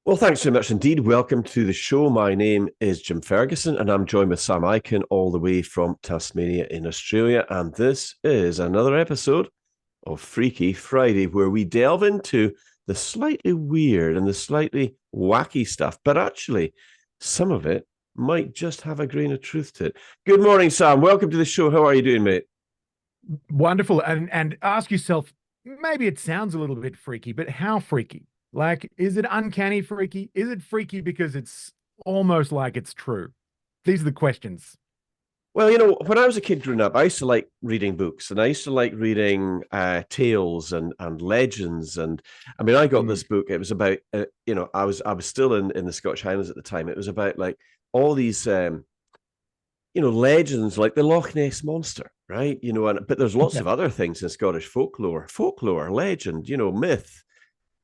Well, thanks very much indeed. Welcome to the show. My name is Jim Ferguson, and I'm joined with Sam Ikin all the way from Tasmania in Australia. And this is another episode of Freaky Friday, where we delve into the slightly weird and the slightly wacky stuff, but actually, some of it might just have a grain of truth to it. Good morning, Sam. Welcome to the show. How are you doing, mate? Wonderful. And ask yourself, maybe it sounds a little bit freaky, but how freaky? Like, is it uncanny freaky? Is it freaky because it's almost like it's true? These are the questions. Well, when I was a kid growing up, I used to like reading books, and I used to like reading tales and legends. And I mean, I got Mm. this book. It was about I was still in the Scottish Highlands at the time. It was about like all these legends, like the Loch Ness monster, right? But there's lots Yeah. of other things in Scottish folklore, legend, myth.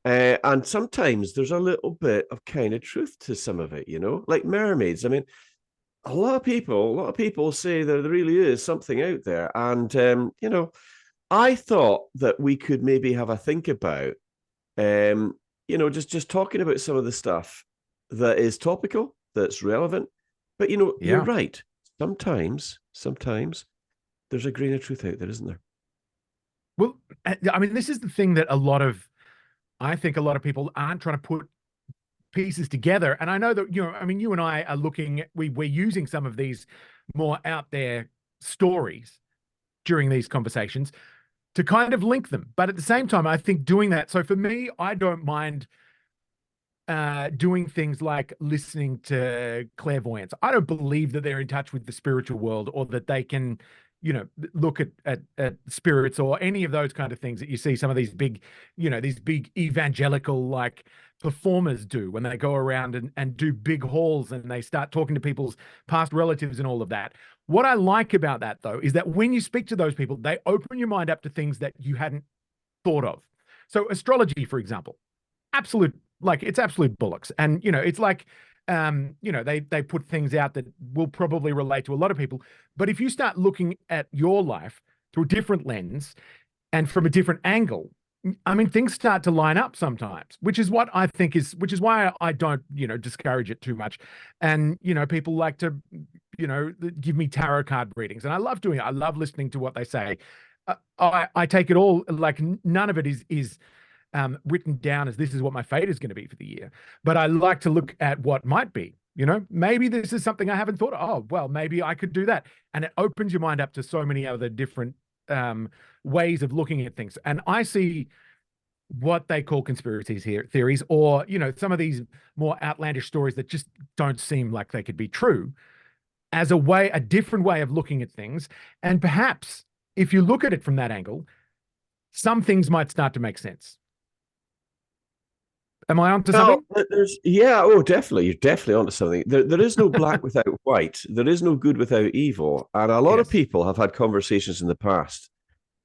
And sometimes there's a little bit of kind of truth to some of it, like mermaids. I mean, a lot of people say that there really is something out there. And, I thought that we could maybe have a think about, just talking about some of the stuff that is topical, that's relevant. But, you're Yeah. right. Sometimes there's a grain of truth out there, isn't there? Well, I mean, this is the thing that I think a lot of people aren't trying to put pieces together. And I know that, I mean, you and I are we're using some of these more out there stories during these conversations to kind of link them. But at the same time, I think doing that. So for me, I don't mind doing things like listening to clairvoyants. I don't believe that they're in touch with the spiritual world or that they can, look at spirits or any of those kind of things that you see some of these big, these big evangelical like performers do when they go around and do big halls and they start talking to people's past relatives and all of that. What I like about that though is that when you speak to those people, they open your mind up to things that you hadn't thought of. So astrology, for example, absolute like it's absolute bollocks. And it's like they put things out that will probably relate to a lot of people. But if you start looking at your life through a different lens and from a different angle, I mean, things start to line up sometimes, which is why I don't, discourage it too much. And, people like to, give me tarot card readings and I love doing it. I love listening to what they say. I take it all like none of it is written down as this is what my fate is going to be for the year. But I like to look at what might be. Maybe this is something I haven't thought of. Oh, well, maybe I could do that. And it opens your mind up to so many other different ways of looking at things. And I see what they call theories, or, some of these more outlandish stories that just don't seem like they could be true as a different way of looking at things. And perhaps if you look at it from that angle, some things might start to make sense. Am I onto Well, something? definitely. You're definitely onto something. There is no black without white. There is no good without evil. And a lot of Yes. people have had conversations in the past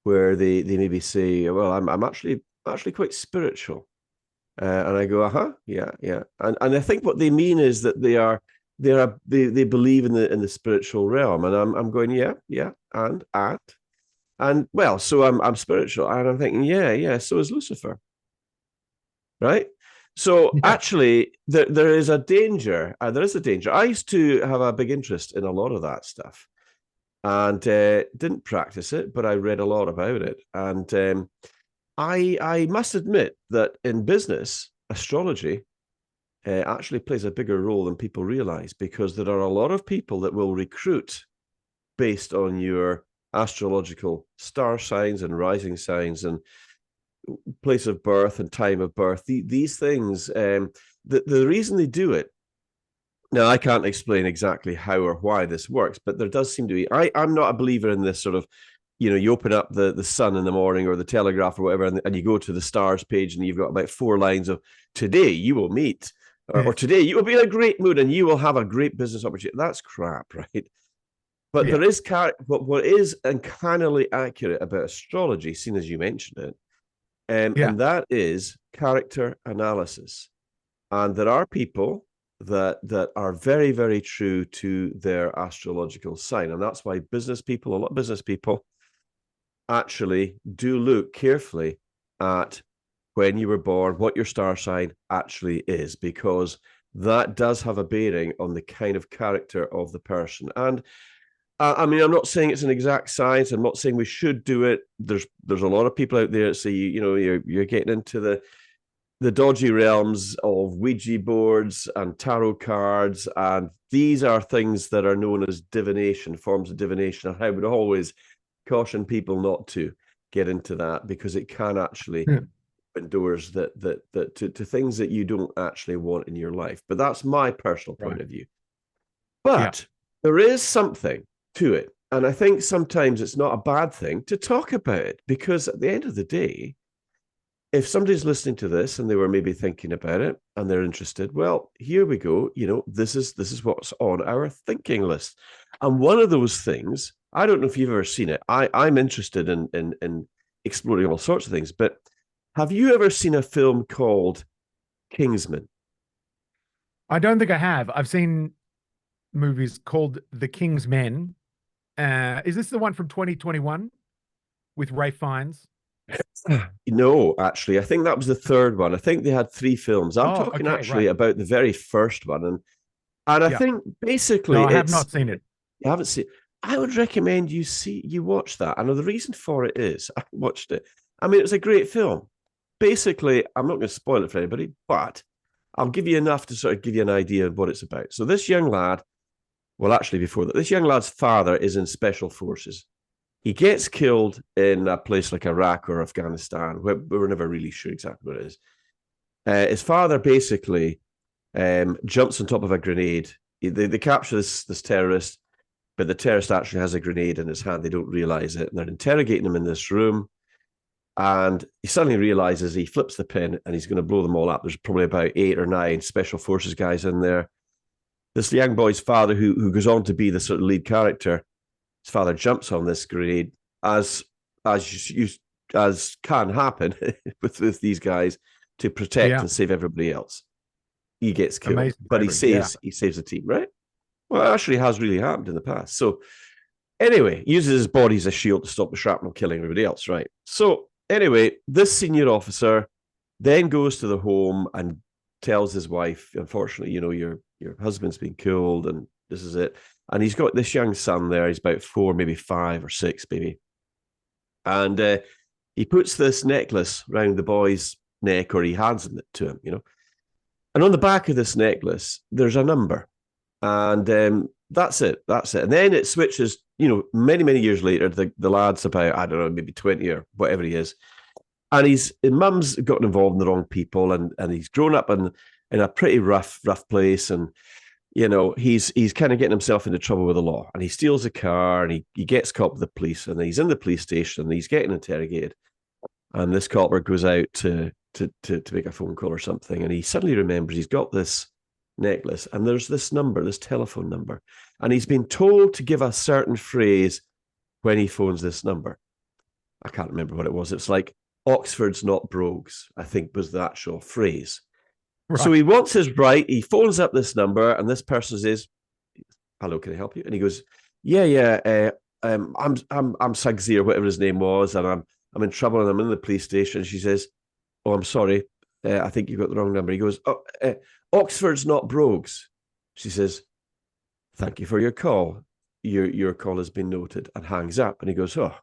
where they maybe say, "Well, I'm actually quite spiritual," and I go, "Uh-huh, yeah, yeah." And I think what they mean is that they believe in the spiritual realm, and I'm going, "Yeah, yeah," and well, so I'm spiritual, and I'm thinking, "Yeah, yeah." So is Lucifer, right? So Yeah. actually, there is a danger. There is a danger. I used to have a big interest in a lot of that stuff, and didn't practice it, but I read a lot about it. And I must admit that in business, astrology actually plays a bigger role than people realize, because there are a lot of people that will recruit based on your astrological star signs and rising signs and place of birth and time of birth. These things, the reason they do it. Now, I can't explain exactly how or why this works, but there does seem to be. I'm not a believer in this sort of, you open up the Sun in the morning or the Telegraph or whatever, and you go to the stars page, and you've got about four lines of today you will meet, or Yes. today you will be in a great mood and you will have a great business opportunity. That's crap, right? But Yeah. there is what is uncannily accurate about astrology, seen as you mentioned it, Yeah. and that is character analysis. And there are people that are very, very true to their astrological sign, and that's why a lot of business people, actually do look carefully at when you were born, what your star sign actually is, because that does have a bearing on the kind of character of the person. And I mean, I'm not saying it's an exact science. I'm not saying we should do it. There's a lot of people out there that say, you're getting into the dodgy realms of Ouija boards and tarot cards, and these are things that are known as divination, forms of divination. And I would always caution people not to get into that, because it can actually open doors that to things that you don't actually want in your life. But that's my personal point of view. But there is something to it, and I think sometimes it's not a bad thing to talk about it, because at the end of the day, if somebody's listening to this and they were maybe thinking about it and they're interested, well, here we go. This is what's on our thinking list. And one of those things, I don't know if you've ever seen it. I'm interested in exploring all sorts of things, but have you ever seen a film called Kingsman? I don't think I have. I've seen movies called The Kingsmen. Is this the one from 2021 with Ray Fiennes? No, actually, I think that was the third one. I think they had 3 films. I'm talking about the very first one, and I think basically, no, I have not seen it. You haven't seen. I would recommend you watch that. And the reason for it is I watched it. I mean, it was a great film. Basically, I'm not going to spoil it for anybody, but I'll give you enough to sort of give you an idea of what it's about. So this young lad, well, actually, before that, this young lad's father is in special forces. He gets killed in a place like Iraq or Afghanistan. We're never really sure exactly what it is. His father basically jumps on top of a grenade. They capture this terrorist, but the terrorist actually has a grenade in his hand. They don't realize it. And they're interrogating him in this room. And he suddenly realizes, he flips the pin and he's going to blow them all up. There's probably about 8 or 9 special forces guys in there. This young boy's father, who goes on to be the sort of lead character, his father jumps on this grenade, as can happen with these guys, to protect and save everybody else. He gets killed. Amazing. But he saves the team, right? Well, it actually has really happened in the past. So anyway, uses his body as a shield to stop the shrapnel killing everybody else, right? So anyway, this senior officer then goes to the home and tells his wife, unfortunately, your husband's been killed and this is it. And he's got this young son there. He's about 4, maybe 5 or 6, maybe. And he puts this necklace around the boy's neck, or he hands it to him, And on the back of this necklace, there's a number. And that's it. And then it switches, many, many years later, the lad's about, I don't know, maybe 20 or whatever he is. And his mum's gotten involved in the wrong people, and he's grown up in a pretty rough place. And he's kind of getting himself into trouble with the law, and he steals a car, and he gets caught with the police, and he's in the police station, and he's getting interrogated. And this copper goes out to make a phone call or something, and he suddenly remembers he's got this necklace, and there's this number, this telephone number, and he's been told to give a certain phrase when he phones this number. I can't remember what it was. It's like, Oxford's not brogues, I think was the actual phrase. Right. So he wants his right. He phones up this number, and this person says, "Hello, can I help you?" And he goes, "Yeah. I'm Suggsy, or whatever his name was, and I'm in trouble, and I'm in the police station." She says, "Oh, I'm sorry. I think you got the wrong number." He goes, "Oxford's not brogues." She says, "Thank you for your call. Your call has been noted," and hangs up. And he goes, "Oh,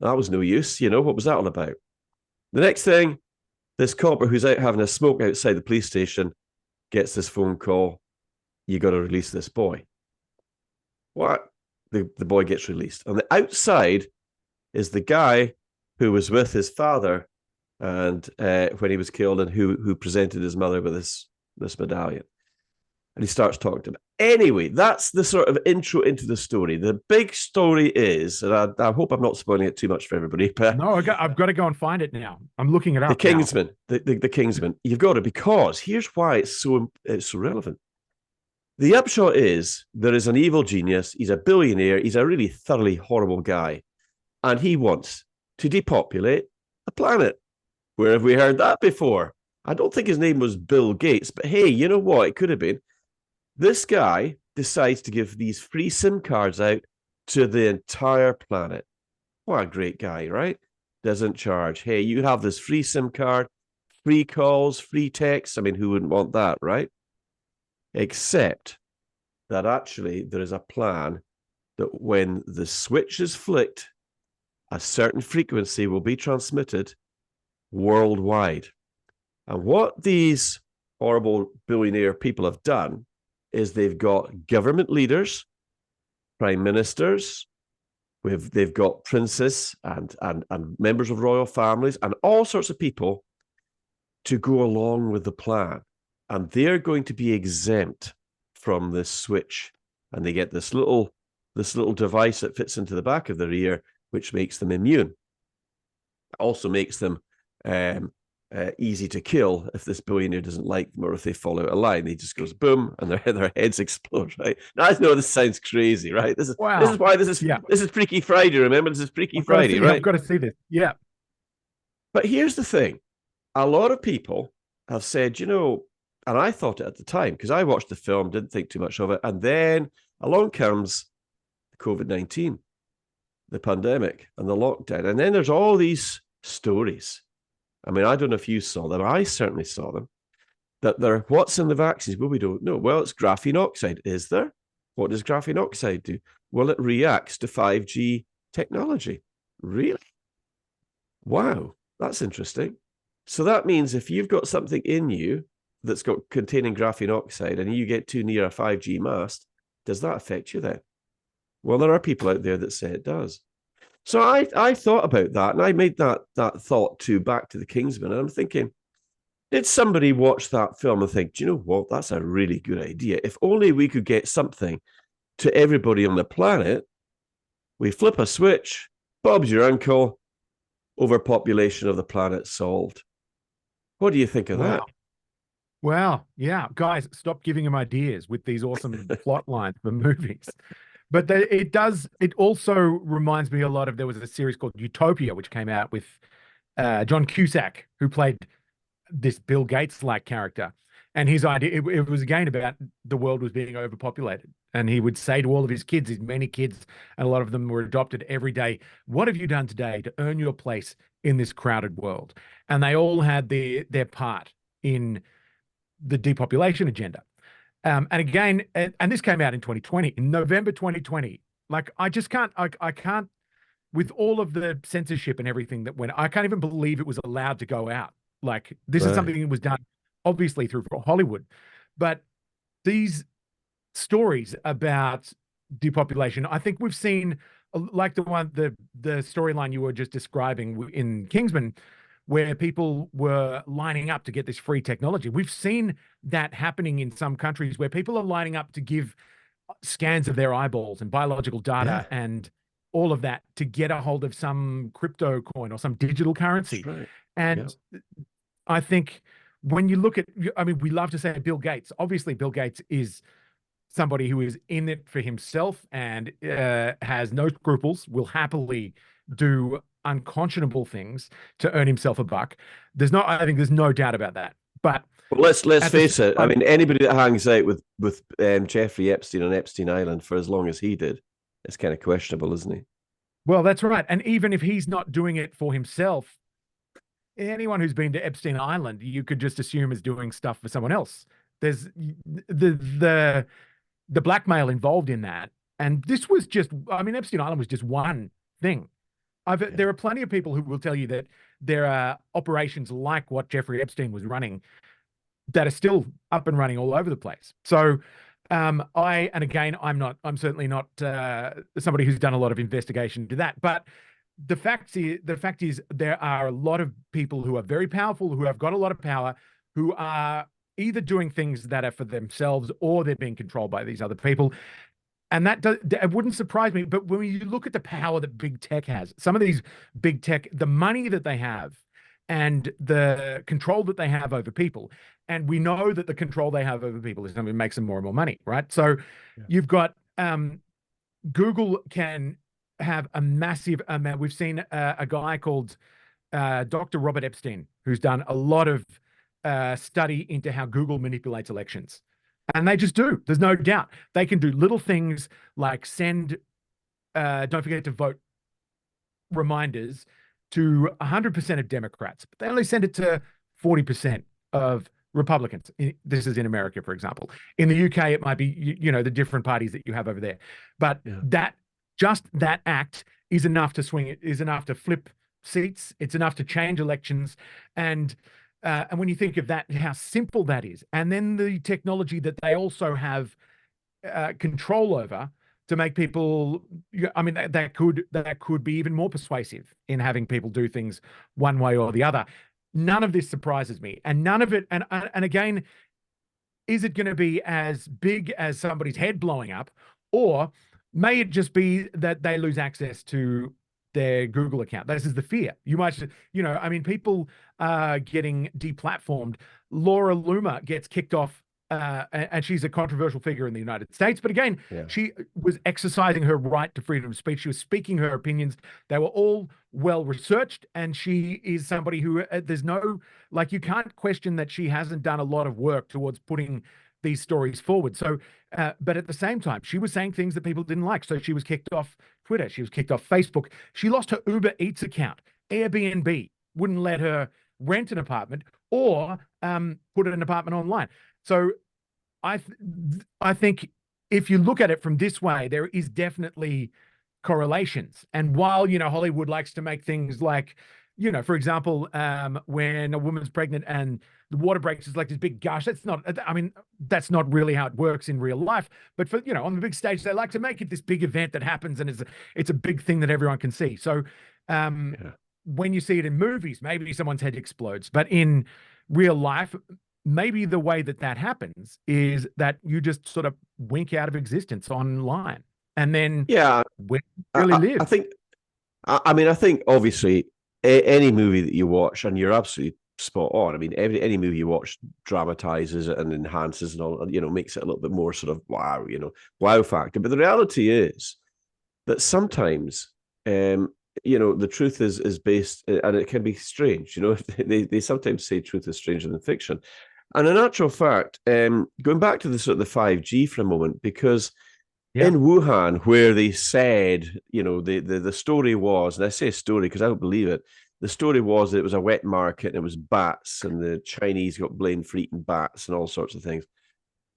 that was no use. What was that all about?" The next thing, this copper who's out having a smoke outside the police station gets this phone call. "You got to release this boy." What? The boy gets released. On the outside is the guy who was with his father and when he was killed, and who presented his mother with this medallion. And he starts talking to him. Anyway, that's the sort of intro into the story. The big story is, and I hope I'm not spoiling it too much for everybody, but no, I've got to go and find it now. I'm looking it up. The Kingsman, the Kingsman. You've got to, because here's why it's so relevant. The upshot is, there is an evil genius. He's a billionaire. He's a really thoroughly horrible guy, and he wants to depopulate the planet. Where have we heard that before? I don't think his name was Bill Gates, but hey, you know what? It could have been. This guy decides to give these free SIM cards out to the entire planet. What a great guy, right? doesn't charge. Hey, you have this free SIM card, free calls, free texts. I mean, who wouldn't want that, right? Except that actually there is a plan that when the switch is flicked, a certain frequency will be transmitted worldwide. And what these horrible billionaire people have done is they've got government leaders, prime ministers, they've got princes and members of royal families and all sorts of people to go along with the plan. And they're going to be exempt from this switch. And they get this little device that fits into the back of their ear, which makes them immune. It also makes them easy to kill if this billionaire doesn't like them or if they fall out of line. He just goes boom and their heads explode, right? Now I know this sounds crazy, right? This is why this is Freaky Friday. Remember, this is Freaky Friday, right? I've got to see this. Yeah. But here's the thing. A lot of people have said, and I thought it at the time, because I watched the film, didn't think too much of it. And then along comes COVID-19, the pandemic and the lockdown. And then there's all these stories. I mean, I don't know if you saw them. I certainly saw them. That they're, what's in the vaccines? Well, we don't know. Well, it's graphene oxide. Is there? What does graphene oxide do? Well, it reacts to 5G technology. Really? Wow, that's interesting. So that means if you've got something in you that's got containing graphene oxide and you get too near a 5G mast, does that affect you then? Well, there are people out there that say it does. So I thought about that, and I made that thought to Back to the Kingsman, and I'm thinking, did somebody watch that film and think, do you know what, that's a really good idea. If only we could get something to everybody on the planet, we flip a switch, Bob's your uncle, overpopulation of the planet solved. What do you think of that? Wow. Yeah. Guys, stop giving him ideas with these awesome plot lines for movies. But it also reminds me a lot of, there was a series called Utopia, which came out with John Cusack, who played this Bill Gates-like character. And his idea, it was again about the world was being overpopulated. And he would say to all of his kids, his many kids, and a lot of them were adopted every day, what have you done today to earn your place in this crowded world? And they all had their part in the depopulation agenda. And again, and this came out in 2020, in November 2020. Like, I just can't, I can't, with all of the censorship and everything that went, I can't even believe it was allowed to go out. Like, this is something that was done, obviously, through Hollywood. But these stories about depopulation, I think we've seen, like the storyline you were just describing in Kingsman, where people were lining up to get this free technology. We've seen that happening in some countries where people are lining up to give scans of their eyeballs and biological data and all of that to get a hold of some crypto coin or some digital currency. Right. And I think when you look at, I mean, we love to say Bill Gates. Obviously, Bill Gates is somebody who is in it for himself and has no scruples, will happily do unconscionable things to earn himself a buck. I think there's no doubt about that. But well, let's face it. I mean, anybody that hangs out with Jeffrey Epstein on Epstein Island for as long as he did, it's kind of questionable, isn't he? Well, that's right. And even if he's not doing it for himself, anyone who's been to Epstein Island, you could just assume is doing stuff for someone else. There's the blackmail involved in that. And this was just, I mean, Epstein Island was just one thing. There are plenty of people who will tell you that there are operations like what Jeffrey Epstein was running that are still up and running all over the place. So and again, I'm certainly not somebody who's done a lot of investigation into that, but the fact is there are a lot of people who are very powerful, who have got a lot of power, who are either doing things that are for themselves or they're being controlled by these other people. And it wouldn't surprise me. But when you look at the power that big tech has, some of these big tech, the money that they have and the control that they have over people, and we know that the control they have over people is something that makes them more and more money, right? So you've got Google can have a massive amount. We've seen a guy called Dr. Robert Epstein, who's done a lot of study into how Google manipulates elections. And they just do. There's no doubt. They can do little things like send, don't forget to vote reminders to 100% of Democrats, but they only send it to 40% of Republicans. This is in America, for example. In the UK, it might be, the different parties that you have over there. But just that act is enough to is enough to flip seats. It's enough to change elections. And when you think of that, how simple that is, and then the technology that they also have control over to make people, I mean, that could be even more persuasive in having people do things one way or the other. None of this surprises me, and none of it. And again, is it going to be as big as somebody's head blowing up, or may it just be that they lose access to their Google account? This is the fear. You might, I mean, people are getting deplatformed. Laura Loomer gets kicked off. And she's a controversial figure in the United States. But again, she was exercising her right to freedom of speech. She was speaking her opinions. They were all well researched. And she is somebody who there's no, like, you can't question that she hasn't done a lot of work towards putting these stories forward. So, but at the same time, she was saying things that people didn't like. So she was kicked off Twitter. She was kicked off Facebook. She lost her Uber Eats account. Airbnb wouldn't let her rent an apartment or put an apartment online. So I think if you look at it from this way, there is definitely correlations. And while, Hollywood likes to make things like, for example, when a woman's pregnant and the water breaks, is like this big gush. That's not really how it works in real life. But for, on the big stage, they like to make it this big event that happens, and it's a big thing that everyone can see. So when you see it in movies, maybe someone's head explodes. But in real life, maybe the way that happens is that you just sort of wink out of existence online, and then when you really live. I think obviously any movie that you watch, and you're absolutely spot on. I mean, any movie you watch dramatizes it and enhances and all, makes it a little bit more sort of wow factor. But the reality is that sometimes, the truth is based, and it can be strange. They sometimes say truth is stranger than fiction. And in actual fact, going back to the sort of the 5G for a moment, because in Wuhan, where they said, the story was, and I say story because I don't believe it, the story was that it was a wet market and it was bats, and the Chinese got blamed for eating bats and all sorts of things.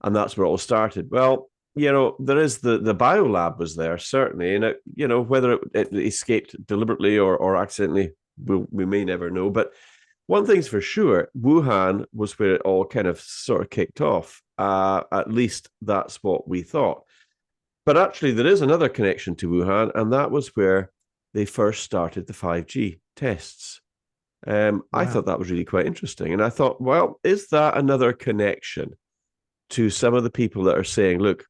And that's where it all started. Well, there is the biolab was there, certainly. And, whether it escaped deliberately or accidentally, we may never know. But one thing's for sure, Wuhan was where it all kind of sort of kicked off. At least that's what we thought. But actually, there is another connection to Wuhan, and that was where they first started the 5G tests. I thought that was really quite interesting. And I thought, well, is that another connection to some of the people that are saying, look,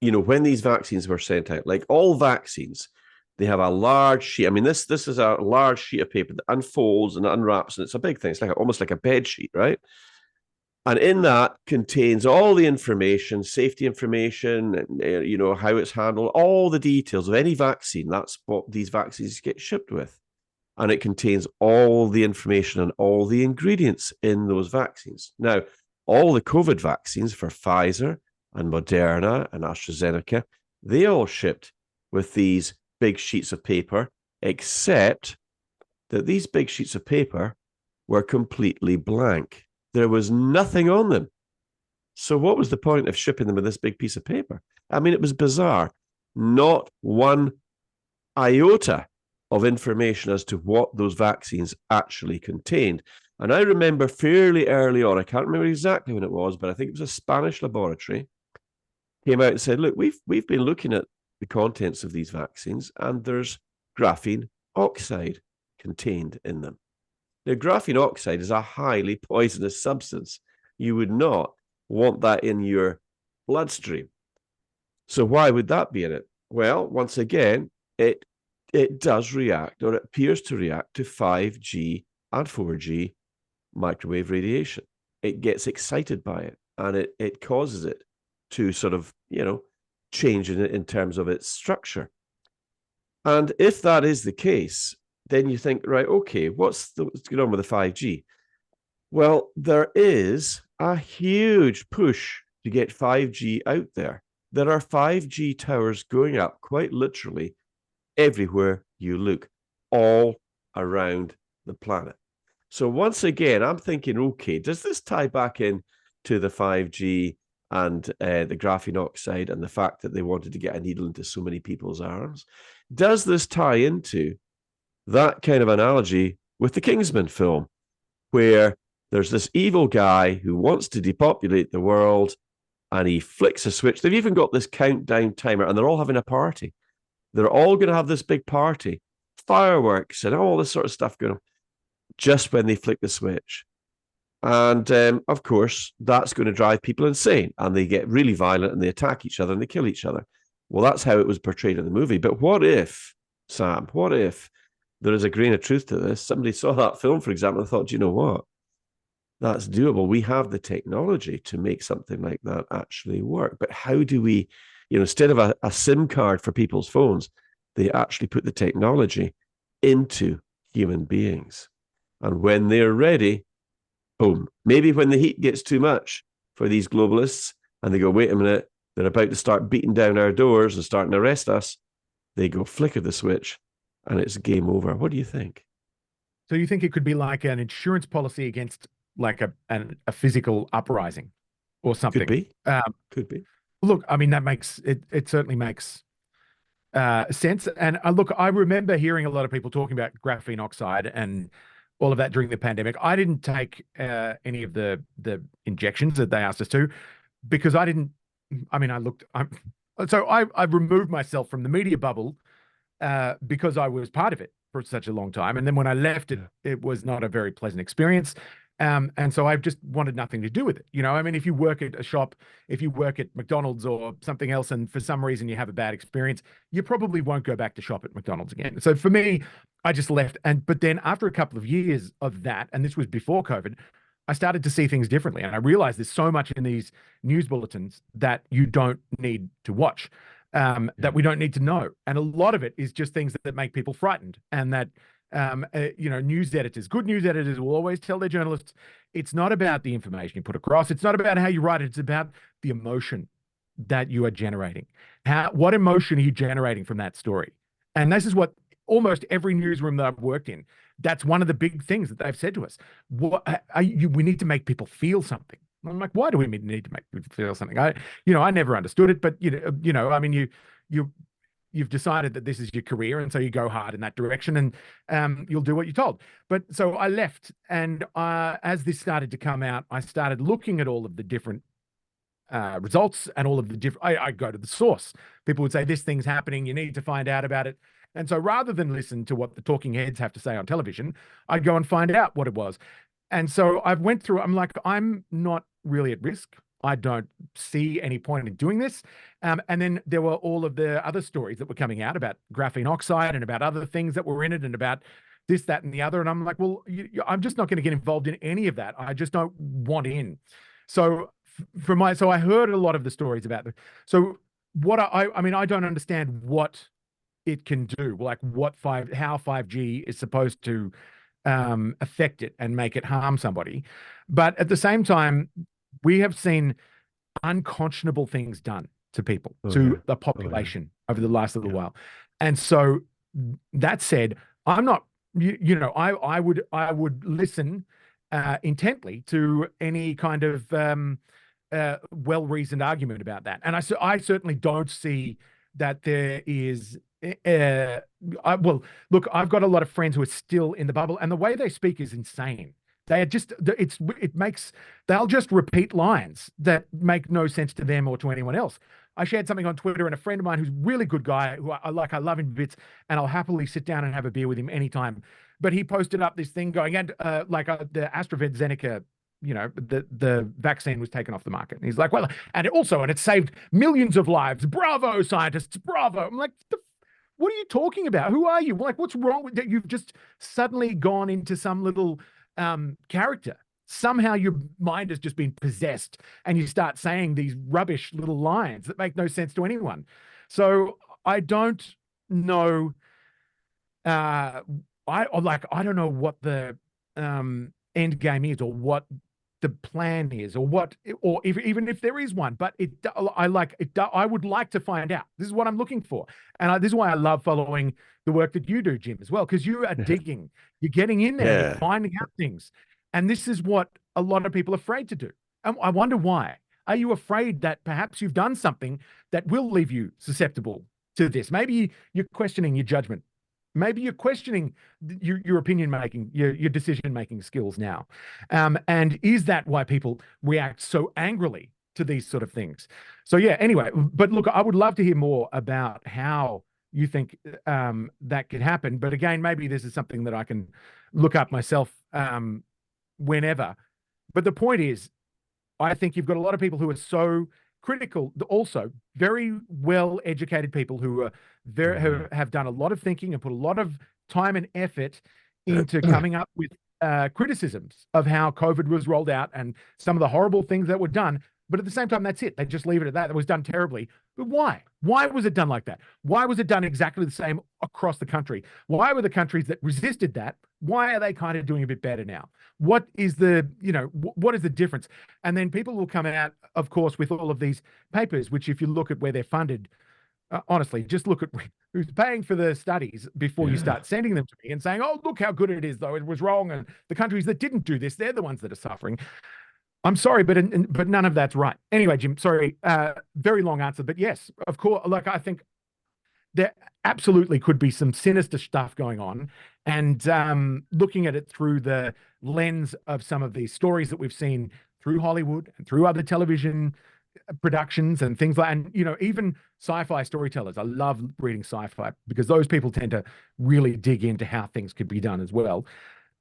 when these vaccines were sent out, like all vaccines, they have a large sheet. I mean, this is a large sheet of paper that unfolds and unwraps, and it's a big thing. It's like almost like a bed sheet, right? And in that contains all the information, safety information, and, how it's handled, all the details of any vaccine. That's what these vaccines get shipped with. And it contains all the information and all the ingredients in those vaccines. Now, all the COVID vaccines for Pfizer and Moderna and AstraZeneca, they all shipped with these big sheets of paper, except that these big sheets of paper were completely blank. There was nothing on them. So what was the point of shipping them with this big piece of paper? I mean, it was bizarre. Not one iota of information as to what those vaccines actually contained. And I remember fairly early on, I can't remember exactly when it was, but I think it was a Spanish laboratory, came out and said, look, we've been looking at the contents of these vaccines, and there's graphene oxide contained in them. Now, graphene oxide is a highly poisonous substance. You would not want that in your bloodstream. So why would that be in it? Well, once again, it does react, or it appears to react, to 5G and 4G microwave radiation. It gets excited by it, and it causes it to sort of, change in terms of its structure. And if that is the case, then you think, right, okay, what's going on with the 5G? Well, there is a huge push to get 5G out there. There are 5G towers going up quite literally everywhere you look. all around the planet. So once again, I'm thinking, okay, does this tie back in to the 5G and the graphene oxide and the fact that they wanted to get a needle into so many people's arms? Does this tie into that kind of analogy with the Kingsman film, where there's this evil guy who wants to depopulate the world and he flicks a switch? They've even got this countdown timer and they're all having a party. They're all going to have this big party, fireworks and all this sort of stuff going on, just when they flick the switch. And of course, that's going to drive people insane and they get really violent and they attack each other and they kill each other. Well, that's how it was portrayed in the movie. But what if, Sam, what if there is a grain of truth to this? Somebody saw that film, for example, and thought, you know what? That's doable. We have the technology to make something like that actually work. But how do we, instead of a SIM card for people's phones, they actually put the technology into human beings. And when they're ready, boom. Maybe when the heat gets too much for these globalists and they go, wait a minute, they're about to start beating down our doors and starting to arrest us, they go flicker the switch and it's game over. What do you think? So you think it could be like an insurance policy against like a physical uprising or something? Could be. Could be. Look, I mean, that makes it, it certainly makes sense. And look, I remember hearing a lot of people talking about graphene oxide and all of that during the pandemic. I didn't take any of the injections that they asked us to because I removed myself from the media bubble because I was part of it for such a long time. And then when I left it, it was not a very pleasant experience. And so I've just wanted nothing to do with it. I mean, if you work at a shop, if you work at McDonald's or something else, and for some reason you have a bad experience, you probably won't go back to shop at McDonald's again. So for me, I just left. But then after a couple of years of that, and this was before COVID, I started to see things differently. And I realized there's so much in these news bulletins that you don't need to watch, that we don't need to know. And a lot of it is just things that make people frightened, and that news editors, good news editors will always tell their journalists, it's not about the information you put across. It's not about how you write it. It's about the emotion that you are generating. What emotion are you generating from that story? And this is what almost every newsroom that I've worked in, that's one of the big things that they've said to us. We need to make people feel something. I'm like, why do we need to make people feel something? I never understood it, but I mean, you've decided that this is your career, and so you go hard in that direction, and you'll do what you're told. But so I left, and as this started to come out, I started looking at all of the different results and all of the different. I go to the source. People would say, this thing's happening, you need to find out about it. And so rather than listen to what the talking heads have to say on television, I'd go and find out what it was. And so I went through, I'm like, I'm not really at risk. I don't see any point in doing this. And then there were all of the other stories that were coming out about graphene oxide and about other things that were in it and about this, that, and the other. And I'm like, well, I'm just not going to get involved in any of that. I just don't want in. So so I heard a lot of the stories about it. So what I mean, I don't understand what it can do, like how 5G is supposed to affect it and make it harm somebody. But at the same time, we have seen unconscionable things done to people, the population over the last little while. And so that said, I'm not, I would listen intently to any kind of well-reasoned argument about that. And I certainly don't see that there is well, look, I've got a lot of friends who are still in the bubble, and the way they speak is insane. They are just, they'll just repeat lines that make no sense to them or to anyone else. I shared something on Twitter, and a friend of mine who's a really good guy, who I love him to bits, and I'll happily sit down and have a beer with him anytime. But he posted up this thing going, and the AstraZeneca, the vaccine was taken off the market. And he's like, well, and it saved millions of lives. Bravo, scientists, bravo. I'm like, what are you talking about? Who are you? Like, what's wrong with that? You've just suddenly gone into some little character. Somehow your mind has just been possessed, and you start saying these rubbish little lines that make no sense to anyone. So I don't know. I don't know what the end game is, or what the plan is, or what, or even if there is one. But I would like to find out. This is what I'm looking for, and this is why I love following the work that you do, Jim, as well, because you are digging, you're getting in there, you're finding out things, and this is what a lot of people are afraid to do. And I wonder why. Are you afraid that perhaps you've done something that will leave you susceptible to this? Maybe you're questioning your judgment. Maybe you're questioning your opinion making, your decision making skills now. And is that why people react so angrily to these sort of things? So yeah, anyway, but look, I would love to hear more about how you think that could happen. But again, maybe this is something that I can look up myself whenever. But the point is, I think you've got a lot of people who are so critical, also very well-educated people who are have done a lot of thinking and put a lot of time and effort into coming up with criticisms of how COVID was rolled out and some of the horrible things that were done. But at the same time, that's it. They just leave it at that. It was done terribly. But why? Why was it done like that? Why was it done exactly the same across the country? Why were the countries that resisted that, why are they kind of doing a bit better now? What is the, what is the difference? And then people will come out, of course, with all of these papers, which if you look at where they're funded, honestly, just look at who's paying for the studies before you start sending them to me and saying, oh, look how good it is, though. It was wrong. And the countries that didn't do this, they're the ones that are suffering. I'm sorry, but none of that's right. Anyway, Jim, sorry, very long answer, but yes, of course, like I think there absolutely could be some sinister stuff going on, and looking at it through the lens of some of these stories that we've seen through Hollywood and through other television productions and things like, and even sci-fi storytellers. I love reading sci-fi because those people tend to really dig into how things could be done as well.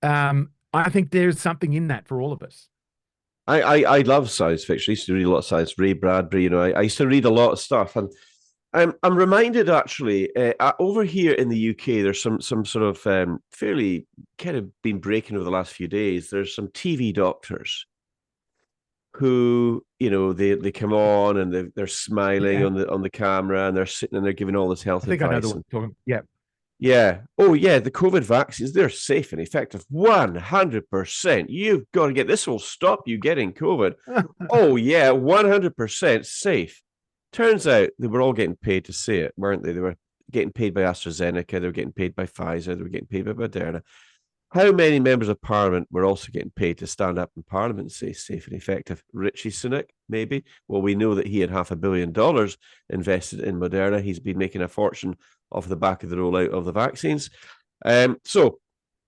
I think there's something in that for all of us. I love science fiction. I used to read a lot of science. Ray Bradbury, I used to read a lot of stuff, and I'm reminded actually over here in the UK, there's some sort of fairly kind of been breaking over the last few days. There's some TV doctors who they come on and they're smiling on the camera, and they're sitting and they're giving all this health advice. I know the one talking. Yeah. Yeah. Oh, yeah. The COVID vaccines, they're safe and effective. 100%. You've got to get this will stop you getting COVID. Oh, yeah. 100% safe. Turns out they were all getting paid to say it, weren't they? They were getting paid by AstraZeneca. They were getting paid by Pfizer. They were getting paid by Moderna. How many members of parliament were also getting paid to stand up in parliament and say safe and effective? Richie Sunak, maybe? Well, we know that he had $500 million invested in Moderna. He's been making a fortune off the back of the rollout of the vaccines. So,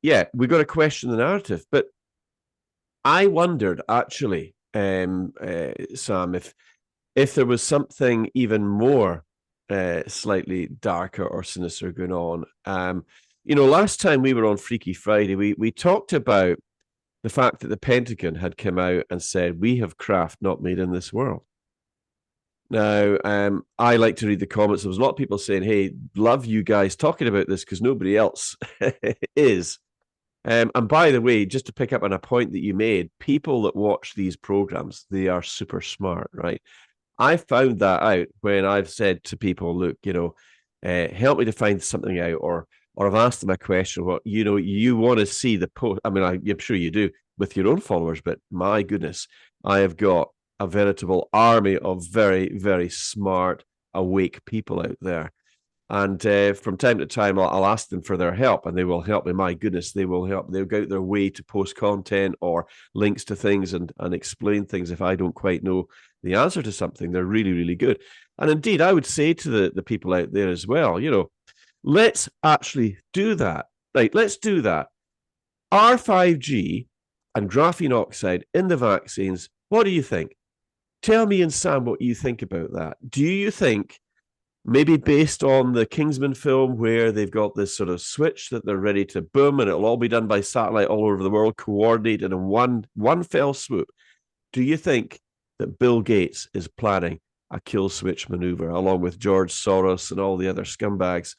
yeah, we've got to question the narrative. But I wondered, actually, Sam, if there was something even more slightly darker or sinister going on. Last time we were on Freaky Friday, we talked about the fact that the Pentagon had come out and said, we have craft not made in this world. Now, I like to read the comments. There was a lot of people saying, hey, love you guys talking about this because nobody else is. And by the way, just to pick up on a point that you made, people that watch these programs, they are super smart, right? I found that out when I've said to people, look, help me to find something out, or I've asked them a question, what, you want to see the post. I mean, I'm sure you do with your own followers, but my goodness, I have got a veritable army of very, very smart, awake people out there. And from time to time, I'll ask them for their help, and they will help me. My goodness, they will help. They'll go out their way to post content or links to things and explain things if I don't quite know the answer to something. They're really, really good. And indeed, I would say to the people out there as well, let's actually do that. Right, let's do that. R5G and graphene oxide in the vaccines, what do you think? Tell me and Sam what you think about that. Do you think, maybe based on the Kingsman film where they've got this sort of switch that they're ready to boom and it'll all be done by satellite all over the world, coordinated in one fell swoop, do you think that Bill Gates is planning a kill switch maneuver along with George Soros and all the other scumbags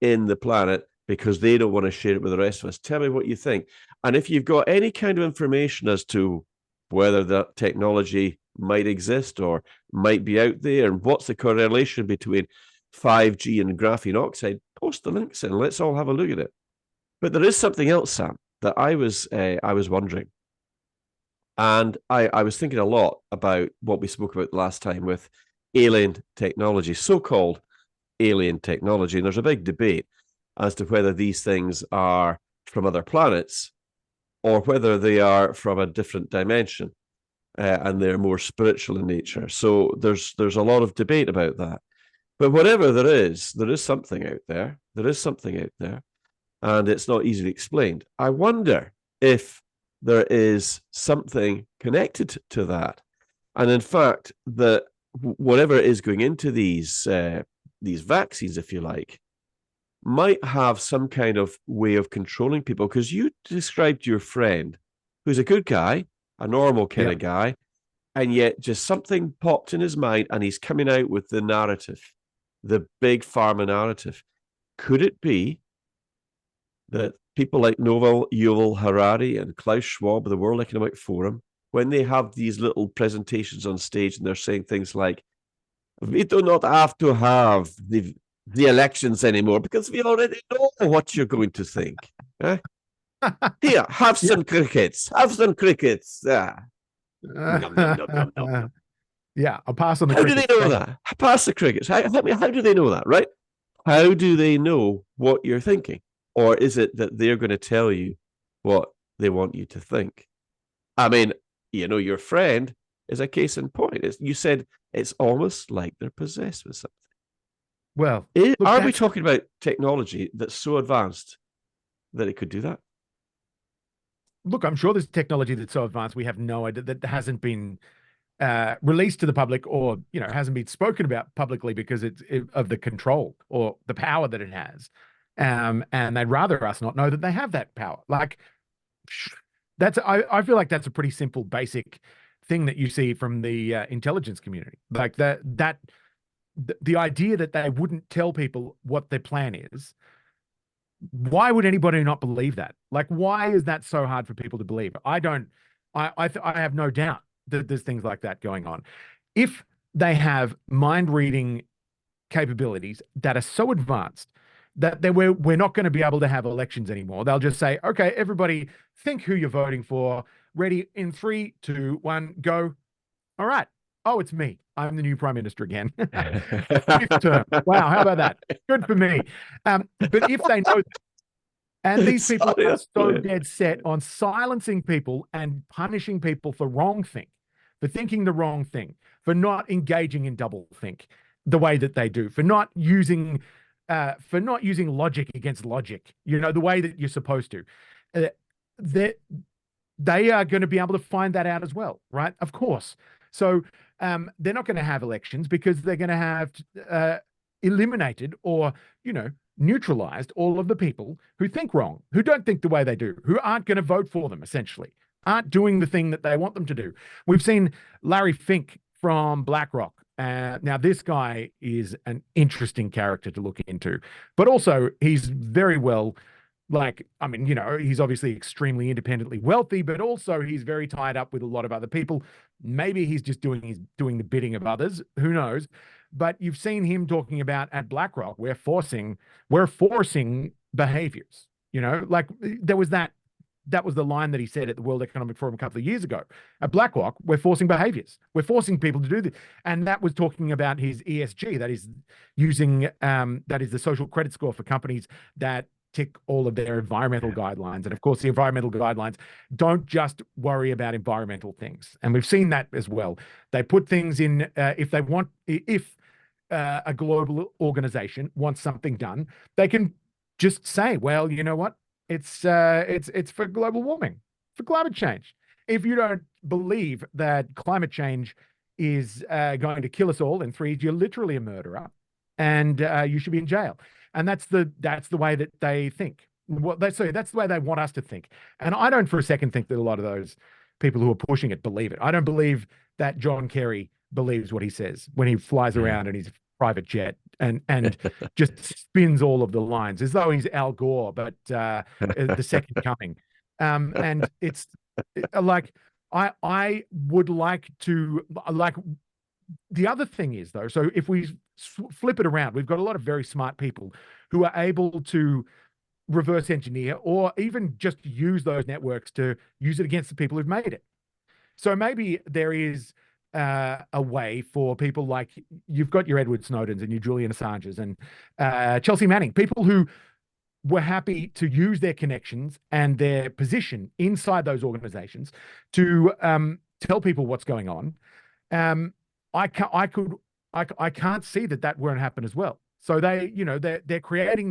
in the planet because they don't want to share it with the rest of us? Tell me what you think. And if you've got any kind of information as to whether that technology might exist or might be out there, and what's the correlation between 5G and graphene oxide, post the links in. Let's all have a look at it. But there is something else, Sam, that I was wondering. And I was thinking a lot about what we spoke about last time with alien technology, so-called alien technology. And there's a big debate as to whether these things are from other planets or whether they are from a different dimension, and they're more spiritual in nature. So there's a lot of debate about that. But whatever there is something out there. There is something out there, and it's not easily explained. I wonder if there is something connected to that. And in fact, that whatever is going into these vaccines, if you like, might have some kind of way of controlling people. Because you described your friend, who's a good guy, a normal kind of guy, and yet just something popped in his mind, and he's coming out with the narrative, the big pharma narrative. Could it be that people like Yuval Harari and Klaus Schwab of the World Economic Forum, when they have these little presentations on stage and they're saying things like, we do not have to have the elections anymore because we already know what you're going to think. Eh? Here, have some crickets. Have some crickets. Nom, nom, nom, nom, nom. Yeah, I'll pass on the How crickets. do they know that? Pass the crickets. How do they know that, right? How do they know what you're thinking? Or is it that they're going to tell you what they want you to think? I mean, your friend is a case in point. You said it's almost like they're possessed with something. Well, are we talking about technology that's so advanced that it could do that? Look, I'm sure there's technology that's so advanced we have no idea, that hasn't been released to the public, or hasn't been spoken about publicly because of the control or the power that it has, and they'd rather us not know that they have that power. Like, I feel like that's a pretty simple, basic thing that you see from the intelligence community. Like the idea that they wouldn't tell people what their plan is. Why would anybody not believe that? Like, why is that so hard for people to believe? I have no doubt that there's things like that going on. If they have mind reading capabilities that are so advanced that we're not going to be able to have elections anymore, they'll just say, okay, everybody think who you're voting for. Ready, in 3, 2, 1, go. All right. Oh, it's me. I'm the new prime minister again. 5th term. Wow, how about that? Good for me. But if they know that, and these people are so dead set on silencing people and punishing people for for thinking the wrong thing, for not engaging in doublethink the way that they do, for not using logic against logic, the way that you're supposed to. They are going to be able to find that out as well, right? Of course. So they're not going to have elections because they're going to have eliminated or, neutralized all of the people who think wrong, who don't think the way they do, who aren't going to vote for them, essentially, aren't doing the thing that they want them to do. We've seen Larry Fink from BlackRock. Now, this guy is an interesting character to look into, but also he's very well, he's obviously extremely independently wealthy, but also he's very tied up with a lot of other people. Maybe he's just doing the bidding of others. Who knows? But you've seen him talking about at BlackRock, we're forcing behaviors. There was that was the line that he said at the World Economic Forum a couple of years ago. At BlackRock, we're forcing behaviors. We're forcing people to do this. And that was talking about his ESG, that is the social credit score for companies that tick all of their environmental guidelines. And of course, the environmental guidelines don't just worry about environmental things. And we've seen that as well. They put things in, if a global organization wants something done, they can just say, well, you know what? It's for global warming, for climate change. If you don't believe that climate change is going to kill us all in 3 years, you're literally a murderer, and you should be in jail. And that's the way that they think. That's the way they want us to think. And I don't for a second think that a lot of those people who are pushing it believe it. I don't believe that John Kerry believes what he says when he flies around in his private jet and just spins all of the lines as though he's Al Gore, but the second coming. And it's like, I would like to, the other thing is, though, so if we flip it around, we've got a lot of very smart people who are able to reverse engineer or even just use those networks to use it against the people who've made it. So maybe there is a way for people like, you've got your Edward Snowdens and your Julian Assanges and Chelsea Manning, people who were happy to use their connections and their position inside those organizations to tell people what's going on. I can't see that won't happen as well. So they're creating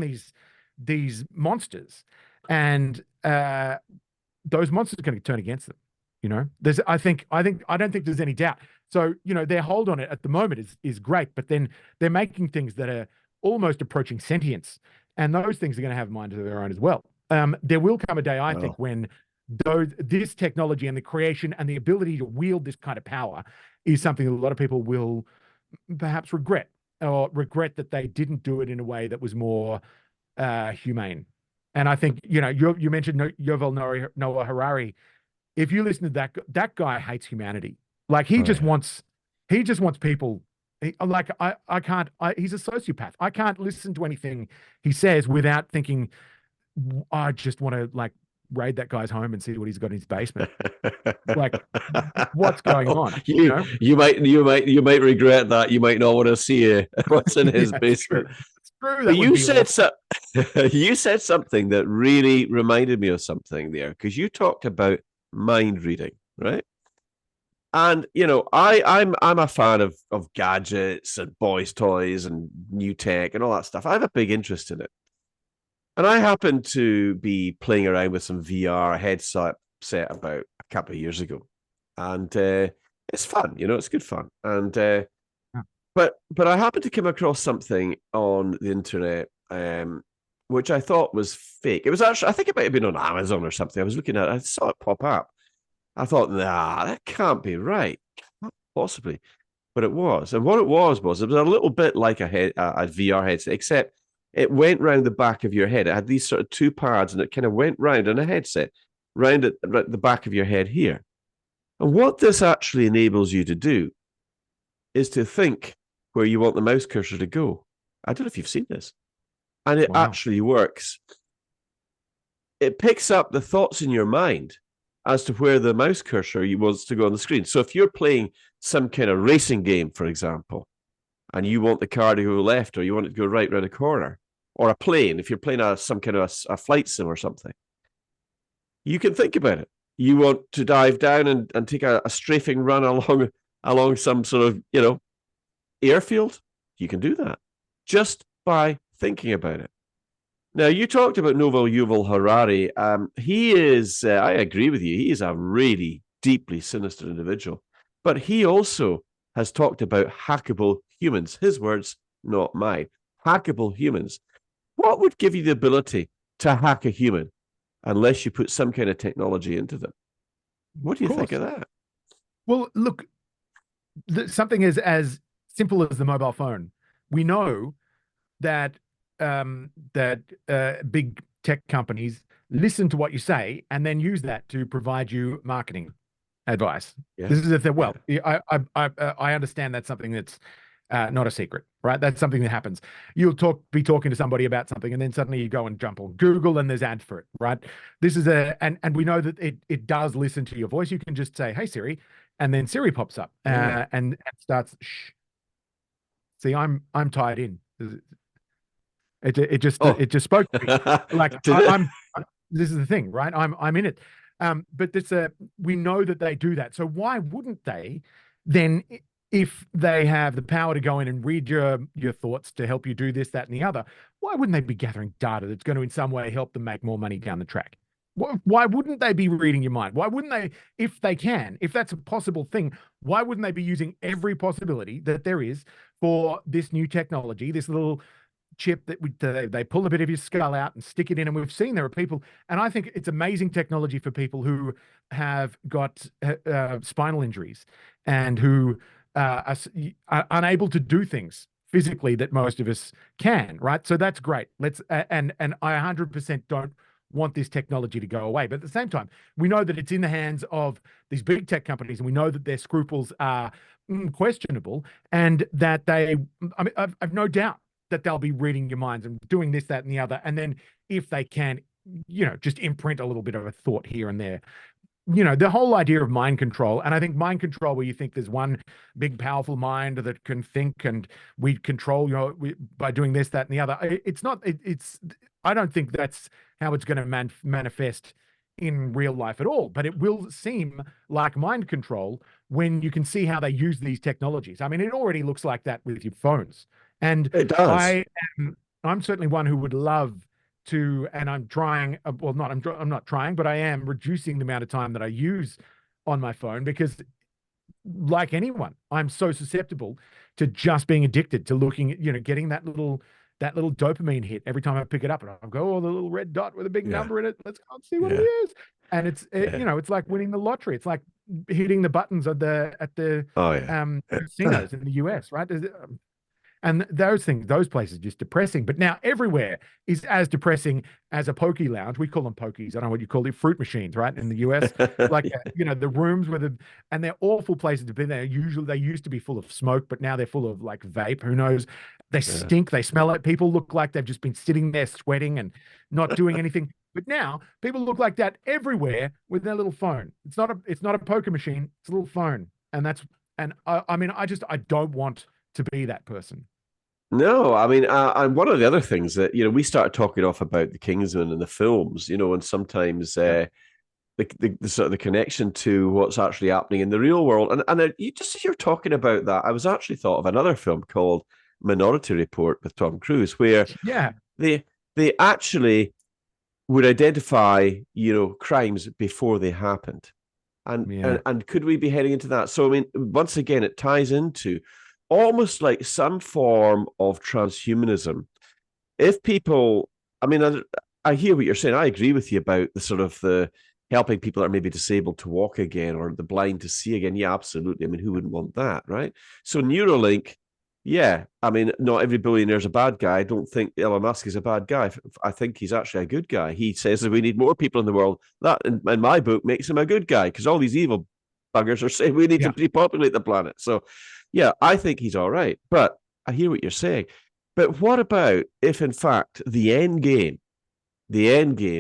these monsters, and those monsters are going to turn against them. I don't think there's any doubt. So their hold on it at the moment is great, but then they're making things that are almost approaching sentience, and those things are going to have a mind of their own as well. There will come a day, I think, when this technology and the creation and the ability to wield this kind of power is something that a lot of people will perhaps regret, or regret that they didn't do it in a way that was more humane. And I think, you mentioned Yuval Noah Harari. If you listen to that guy hates humanity. Like he just wants people. He's a sociopath. I can't listen to anything he says without thinking, I just want to like raid that guy's home and see what he's got in his basement. Like, what's going on? You might regret that. You might not want to see what's in his basement. It's true. But you said something that really reminded me of something there, because you talked about mind reading, right? And I'm a fan of gadgets and boys' toys and new tech and all that stuff. I have a big interest in it. And I happened to be playing around with some VR headset about a couple of years ago. And it's fun, it's good fun. And but I happened to come across something on the internet which I thought was fake. It was actually, I think it might have been on Amazon or something. I was looking at it, I saw it pop up. I thought, nah, that can't be right. Not possibly. But it was. And what it was a little bit like a VR headset, except it went round the back of your head. It had these sort of two pads, and it kind of went round in a headset, round at the back of your head here. And what this actually enables you to do is to think where you want the mouse cursor to go. I don't know if you've seen this. And it actually works. It picks up the thoughts in your mind as to where the mouse cursor wants to go on the screen. So if you're playing some kind of racing game, for example, and you want the car to go left, or you want it to go right around a corner, or a plane, if you're playing some kind of a flight sim or something, you can think about it. You want to dive down and take a strafing run along some sort of, airfield, you can do that just by thinking about it. Now, you talked about Yuval Harari. He is, I agree with you, he is a really deeply sinister individual. But he also has talked about hackable humans. His words, not mine. Hackable humans. What would give you the ability to hack a human unless you put some kind of technology into them? What do you think of that? Well, look, something as simple as the mobile phone. We know that big tech companies listen to what you say and then use that to provide you marketing advice. Yeah. This is I understand that's something that's not a secret, right? That's something that happens. You'll be talking to somebody about something, and then suddenly you go and jump on Google and there's ads for it, right? This is and we know that it does listen to your voice. You can just say, "Hey Siri," and then Siri pops up and starts. Shh. See, I'm tied in. It just spoke to me. Like this is the thing, right? I'm in it. But we know that they do that. So why wouldn't they then, if they have the power to go in and read your thoughts to help you do this, that, and the other, why wouldn't they be gathering data that's going to in some way help them make more money down the track? Why wouldn't they be reading your mind? Why wouldn't they, if they can, if that's a possible thing, why wouldn't they be using every possibility that there is for this new technology, this little chip that they pull a bit of your skull out and stick it in? And we've seen there are people, and I think it's amazing technology for people who have got spinal injuries and who are unable to do things physically that most of us can, right? So that's great. And I 100% don't want this technology to go away. But at the same time, we know that it's in the hands of these big tech companies, and we know that their scruples are questionable, and that I've no doubt that they'll be reading your minds and doing this, that, and the other. And then if they can, just imprint a little bit of a thought here and there. you know, the whole idea of mind control, and I think mind control, where you think there's one big powerful mind that can think and we control, you know, by doing this, that, and the other. It's not. It's. I don't think that's how it's going to manifest in real life at all. But it will seem like mind control when you can see how they use these technologies. I mean, it already looks like that with your phones, and It does. I'm certainly one who would love to, and I'm trying, well, I'm not trying, but I am reducing the amount of time that I use on my phone, because like anyone, I'm so susceptible to just being addicted to looking at, you know, getting that little dopamine hit every time I pick it up, and I'll go, oh, the little red dot with a big Yeah. number in it. Let's go and see what it Yeah. is. And Yeah. you know, it's like winning the lottery. It's like hitting the buttons at the Oh yeah. casinos in the US, right? And those things, those places are just depressing. But now everywhere is as depressing as a pokey lounge. We call them pokies. I don't know what you call it, fruit machines, right? In the US, like you know, the rooms and they're awful places to be. They used to be full of smoke, but now they're full of like vape. Who knows? They Yeah. stink. They smell like people look like they've just been sitting there sweating and not doing anything. But now people look like that everywhere with their little phone. It's not a poker machine. It's a little phone, and I mean, I don't want to be that person. No, I mean, and one of the other things that, you know, we started talking off about the Kingsman and the films, you know, and sometimes Yeah. the sort of the connection to what's actually happening in the real world. And you just as you're talking about that, I was actually thought of another film called Minority Report with Tom Cruise, where Yeah. they they actually would identify, you know, crimes before they happened. Yeah. And could we be heading into that? So I mean, once again, it ties into almost like some form of transhumanism. If people, I mean, I hear what you're saying. I agree with you about the sort of the helping people that are maybe disabled to walk again or the blind to see again. Yeah, absolutely. I mean, who wouldn't want that, right? So Neuralink, yeah. I mean, not every billionaire is a bad guy. I don't think Elon Musk is a bad guy. I think he's actually a good guy. He says that we need more people in the world. That, in my book, makes him a good guy because all these evil buggers are saying we need to Yeah. depopulate the planet. So, yeah, I think he's all right. But I hear what you're saying. But what about if, in fact, the end game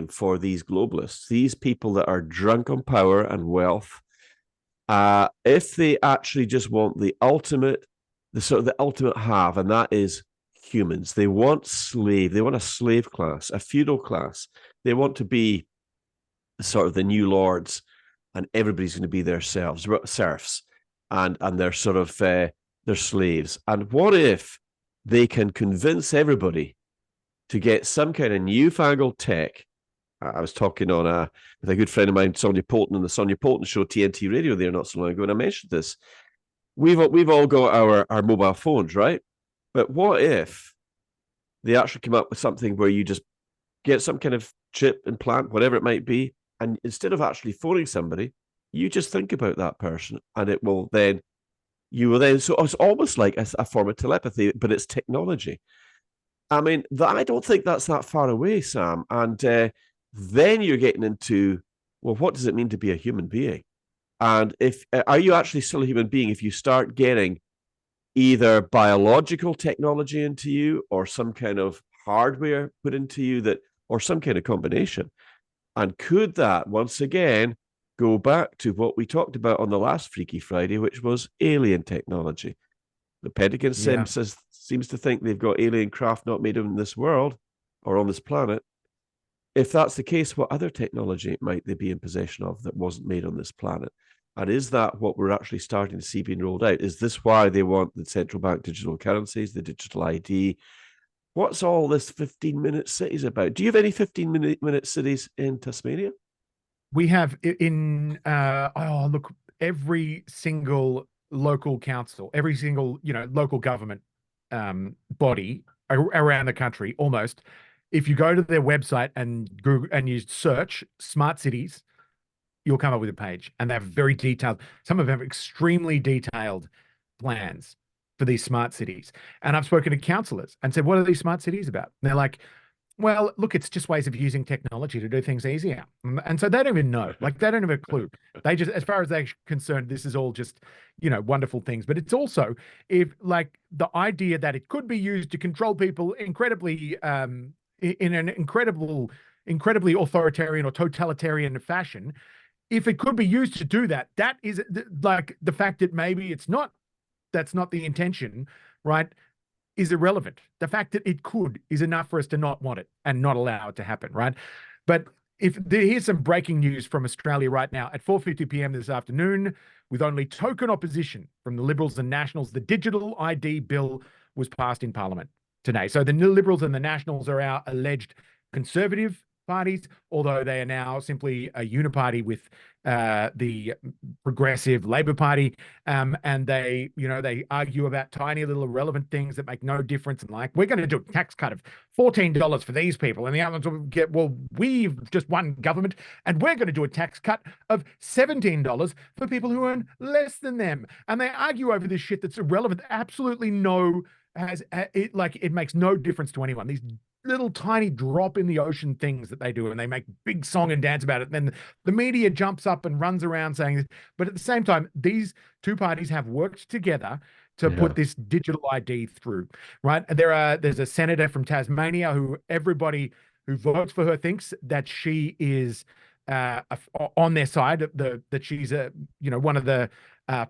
for these globalists, these people that are drunk on power and wealth, if they actually just want the ultimate have, and that is humans. They want a slave class, a feudal class. They want to be sort of the new lords, and everybody's going to be their serfs, and they're sort of their slaves. And what if they can convince everybody to get some kind of newfangled tech? I was talking with a good friend of mine, Sonia Polton, on the Sonia Polton show, TNT Radio, there not so long ago, and I mentioned this. We've all got our mobile phones, right? But what if they actually come up with something where you just get some kind of chip implant, whatever it might be, and instead of actually phoning somebody, you just think about that person, and you will then. So it's almost like a form of telepathy, but it's technology. I mean, I don't think that's that far away, Sam. And then you're getting into, well, what does it mean to be a human being? And if are you actually still a human being if you start getting either biological technology into you or some kind of hardware put into you or some kind of combination? And could that once again go back to what we talked about on the last Freaky Friday, which was alien technology? The Pentagon Yeah. seems to think they've got alien craft not made in this world or on this planet. If that's the case, what other technology might they be in possession of that wasn't made on this planet? And is that what we're actually starting to see being rolled out? Is this why they want the central bank digital currencies, the digital ID? What's all this 15-minute cities about? Do you have any 15-minute cities in Tasmania? We have oh, look, every single local council, every single, you know, local government body around the country, almost, if you go to their website and Google and you search smart cities, you'll come up with a page, and they have very detailed, some of them have extremely detailed plans for these smart cities. And I've spoken to councillors and said, what are these smart cities about? And they're like, well, look, it's just ways of using technology to do things easier. And so they don't even know, like they don't have a clue. They just, as far as they're concerned, this is all just, you know, wonderful things. But it's also, if like the idea that it could be used to control people incredibly, in an incredibly authoritarian or totalitarian fashion, if it could be used to do that, that is like the fact that maybe that's not the intention, right? Is irrelevant. The fact that it could is enough for us to not want it and not allow it to happen, right? But here's some breaking news from Australia right now at 4:50 p.m. this afternoon, with only token opposition from the Liberals and Nationals, the Digital ID Bill was passed in Parliament today. So the Liberals and the Nationals are our alleged conservative parties, although they are now simply a uniparty with the Progressive Labor Party, and they argue about tiny little irrelevant things that make no difference. And like, we're going to do a tax cut of $14 for these people, and the others will get, well, we've just won government, and we're going to do a tax cut of $17 for people who earn less than them. And they argue over this shit that's irrelevant. Absolutely it makes no difference to anyone. These little tiny drop in the ocean things that they do, and they make big song and dance about it. And then the media jumps up and runs around saying this. But at the same time, these two parties have worked together to put this digital ID through, right? And there's a senator from Tasmania who everybody who votes for her thinks that she is on their side, that she's one of the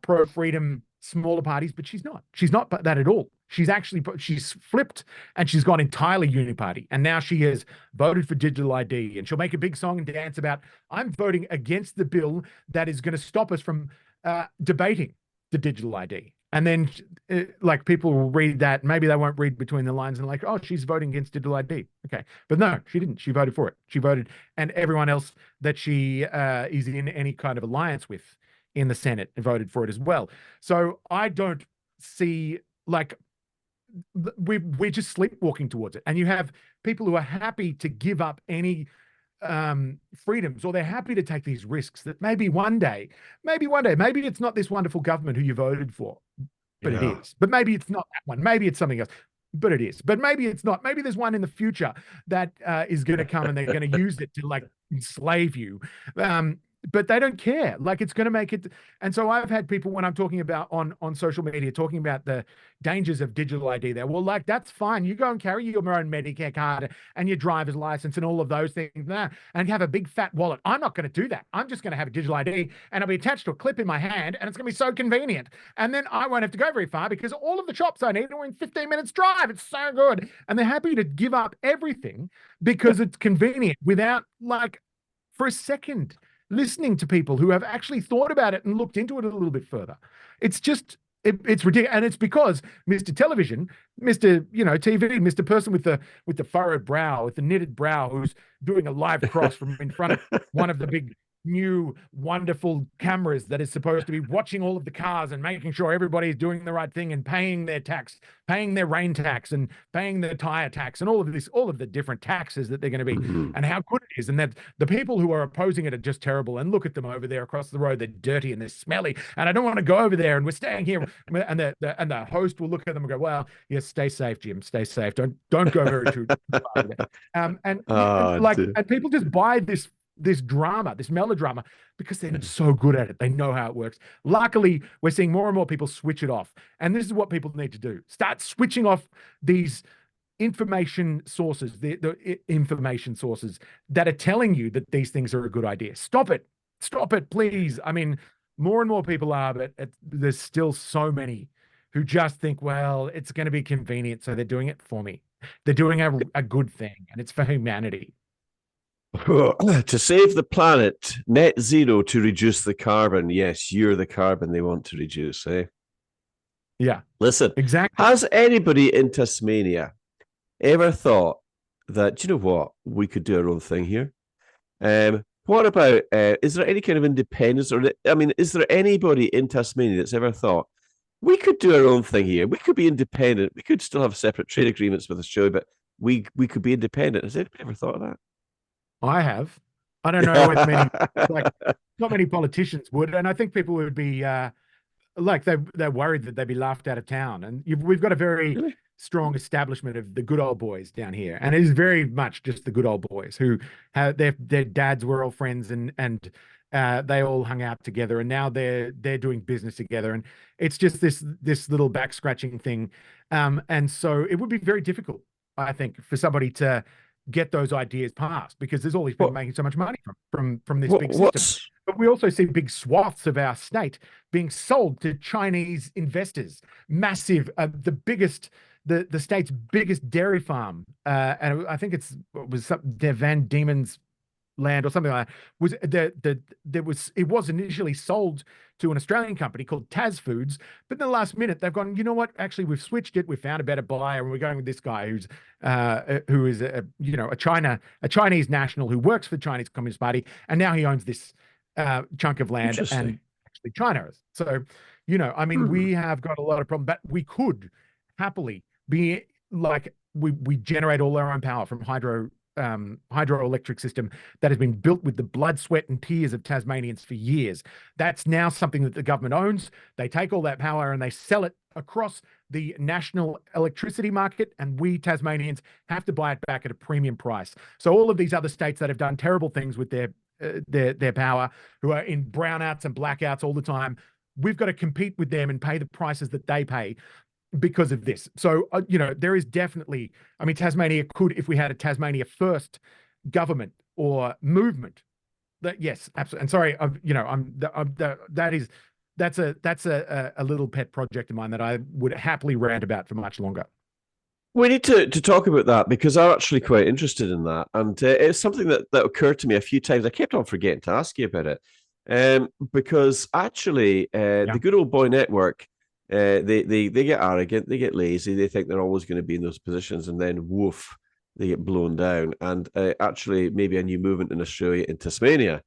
pro-freedom smaller parties, but she's not. She's not that at all. She's flipped, and she's gone entirely uniparty. And now she has voted for digital ID, and she'll make a big song and dance about, I'm voting against the bill that is going to stop us from debating the digital ID. And then like, people will read that, maybe they won't read between the lines and like, oh, she's voting against digital ID. Okay. But no, she didn't. She voted for it. She voted, and everyone else that she is in any kind of alliance with in the Senate voted for it as well. So I don't see, like, we're just sleepwalking towards it. And you have people who are happy to give up any freedoms, or they're happy to take these risks that maybe one day, maybe it's not this wonderful government who you voted for, but it is. But maybe it's not that one. Maybe it's something else, but it is. But maybe it's not. Maybe there's one in the future that is going to come, and they're going to use it to like enslave you. But they don't care. Like, it's going to make it. And so I've had people, when I'm talking about on social media, talking about the dangers of digital ID there. Well, like, that's fine. You go and carry your own Medicare card and your driver's license and all of those things and have a big fat wallet. I'm not going to do that. I'm just going to have a digital ID, and it'll be attached to a clip in my hand, and it's going to be so convenient. And then I won't have to go very far because all of the shops I need are in 15 minutes drive. It's so good. And they're happy to give up everything because it's convenient, without, like, for a second, listening to people who have actually thought about it and looked into it a little bit further. It's just, it's ridiculous. And it's because Mr. Television, Mr. TV, Mr. Person with the furrowed brow, with the knitted brow, who's doing a live cross from in front of one of the big new wonderful cameras that is supposed to be watching all of the cars and making sure everybody is doing the right thing and paying their tax, paying their rain tax, and paying their tire tax, and all of the different taxes that they're going to be, and how good it is. And that the people who are opposing it are just terrible. And look at them over there across the road. They're dirty and they're smelly, and I don't want to go over there, and we're staying here. And the host will look at them and go, well, yes, stay safe, Jim, stay safe. Don't go very too far. And people just buy this drama, this melodrama, because they're so good at it. They know how it works. Luckily, we're seeing more and more people switch it off. And this is what people need to do. Start switching off these information sources, the information sources that are telling you that these things are a good idea. Stop it. Stop it, please. I mean, more and more people are, but there's still so many who just think, well, it's going to be convenient, so they're doing it for me. They're doing a good thing, and it's for humanity. To save the planet, net zero to reduce the carbon. Yes, you're the carbon they want to reduce, eh? Yeah. Listen, exactly. Has anybody in Tasmania ever thought that, do you know what, we could do our own thing here? What about, is there any kind of independence? Is there anybody in Tasmania that's ever thought, we could do our own thing here? We could be independent. We could still have separate trade agreements with Australia, but we could be independent. Has anybody ever thought of that? I have. I don't know if many, not many politicians would, and I think people would be they're worried that they'd be laughed out of town. And we've got a very strong establishment of the good old boys down here, and it is very much just the good old boys who have their dads were all friends, and they all hung out together, and now they're doing business together, and it's just this little back scratching thing, and so it would be very difficult, I think, for somebody to get those ideas passed, because there's all these people making so much money from this big system. But we also see big swaths of our state being sold to Chinese investors. Massive, the state's biggest dairy farm, and I think it was some Van Diemen's land or something like that. It was initially sold to an Australian company called Tas Foods, but in the last minute they've gone, you know what? Actually, we've switched it. We found a better buyer, and we're going with this guy who is a Chinese national who works for the Chinese Communist Party, and now he owns this chunk of land, and actually China is. So, I mean, we have got a lot of problems, but we could happily be like we generate all our own power from hydroelectric system that has been built with the blood, sweat, and tears of Tasmanians for years. That's now something that the government owns. They take all that power and they sell it across the national electricity market, and we Tasmanians have to buy it back at a premium price. So all of these other states that have done terrible things with their power, who are in brownouts and blackouts all the time, we've got to compete with them and pay the prices that they pay because of this. So, there is definitely, I mean, Tasmania could, if we had a Tasmania first government or movement, yes, absolutely. And sorry, that's a little pet project of mine that I would happily rant about for much longer. We need to talk about that because I'm actually quite interested in that. And it's something that occurred to me a few times. I kept on forgetting to ask you about it. Because actually, the good old boy network, they get arrogant, they get lazy, they think they're always going to be in those positions, and then woof, they get blown down. And actually, maybe a new movement in Australia, in Tasmania,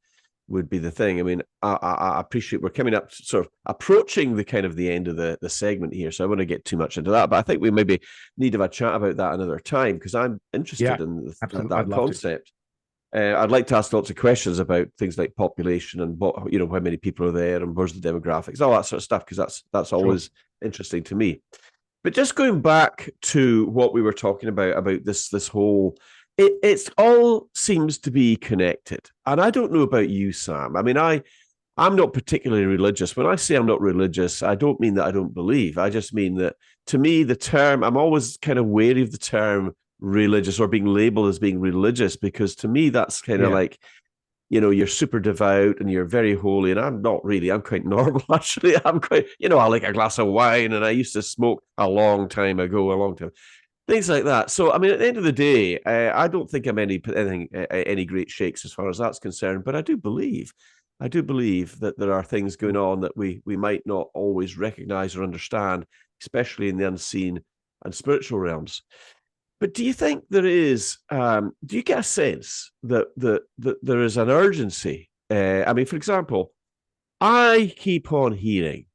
would be the thing. I mean, I appreciate we're coming up, sort of approaching the end of the segment here, so I won't get too much into that. But I think we maybe need to have a chat about that another time because I'm interested in that concept. I'd like to ask lots of questions about things like population and how many people are there and where's the demographics, all that sort of stuff, because that's always interesting to me. But just going back to what we were talking about this whole, it's all seems to be connected. And I don't know about you, Sam. I mean, I'm not particularly religious. When I say I'm not religious, I don't mean that I don't believe. I just mean that, to me, the term, I'm always kind of wary of the term religious or being labeled as being religious, because to me that's kind of like, you're super devout and you're very holy, and I'm not really. I'm quite normal, actually. I'm quite, I like a glass of wine, and I used to smoke a long time, things like that. So I mean, at the end of the day, I don't think I'm any great shakes as far as that's concerned, but I do believe that there are things going on that we might not always recognize or understand, especially in the unseen and spiritual realms. But do you think there is? Do you get a sense that there is an urgency? I mean, for example, I keep on hearing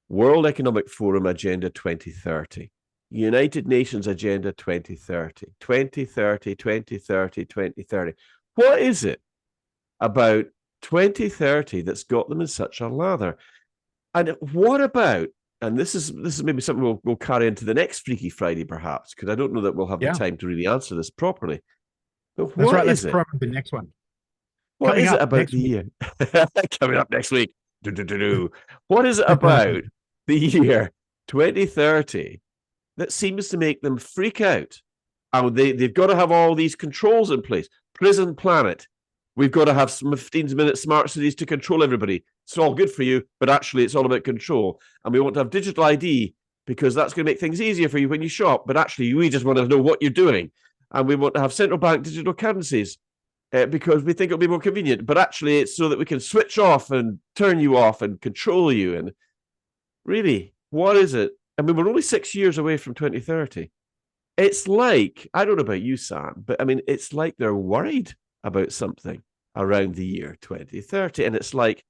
World Economic Forum Agenda 2030, United Nations Agenda 2030, 2030, 2030, 2030. What is it about 2030 that's got them in such a lather? And what about? And this is maybe something we'll carry into the next Freaky Friday, perhaps, because I don't know that we'll have the time to really answer this properly. But what is it? That's the next one. What is it about the year? Coming up next week. What is it about the year 2030 that seems to make them freak out? And they've got to have all these controls in place. Prison planet. We've got to have some 15-minute smart cities to control everybody. It's all good for you, but actually it's all about control. And we want to have digital ID because that's going to make things easier for you when you shop. But actually, we just want to know what you're doing. And we want to have central bank digital currencies because we think it'll be more convenient. But actually, it's so that we can switch off and turn you off and control you. And really, what is it? I mean, we're only 6 years away from 2030. It's like, I don't know about you, Sam, but I mean, it's like they're worried about something around the year 2030. And it's like,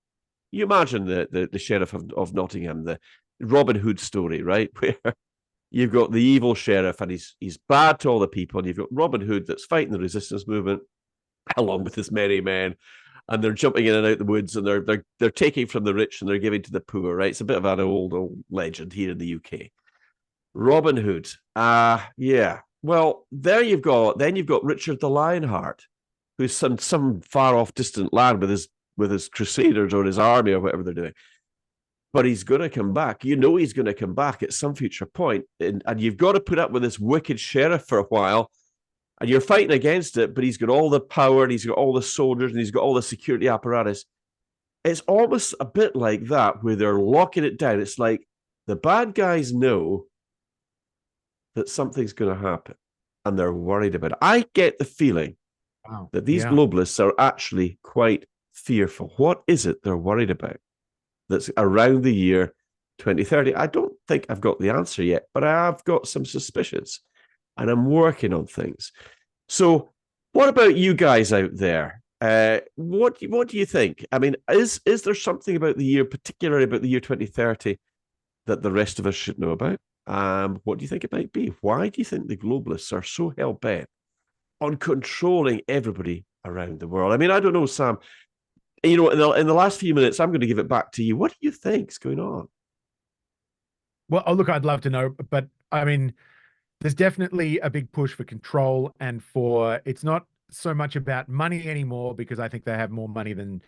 you imagine the sheriff of Nottingham, the Robin Hood story, right? Where you've got the evil sheriff and he's bad to all the people, and you've got Robin Hood that's fighting the resistance movement along with his merry men, and they're jumping in and out the woods, and they're taking from the rich and they're giving to the poor, right? It's a bit of an old legend here in the UK. Robin Hood. Yeah. Well, you've got Richard the Lionheart, who's in some far off distant land with his crusaders or his army or whatever they're doing. But he's going to come back. You know he's going to come back at some future point. And you've got to put up with this wicked sheriff for a while. And you're fighting against it, but he's got all the power and he's got all the soldiers and he's got all the security apparatus. it's almost a bit like that where they're locking it down. It's like the bad guys know that something's going to happen and they're worried about it. I get the feeling that these globalists are actually quite fearful. What is it they're worried about that's around the year 2030? I don't think I've got the answer yet, but I have got some suspicions and I'm working on things. So what about you guys out there? What do you think? I mean, is there something about the year, particularly about the year 2030, that the rest of us should know about? What do you think it might be? Why do you think the globalists are so hell-bent on controlling everybody around the world? I mean, I don't know, Sam. You know, in the last few minutes, I'm going to give it back to you. What do you think is going on? Well, oh, look, I'd love to know, but I mean, there's definitely a big push for control and for it's not so much about money anymore because I think they have more money than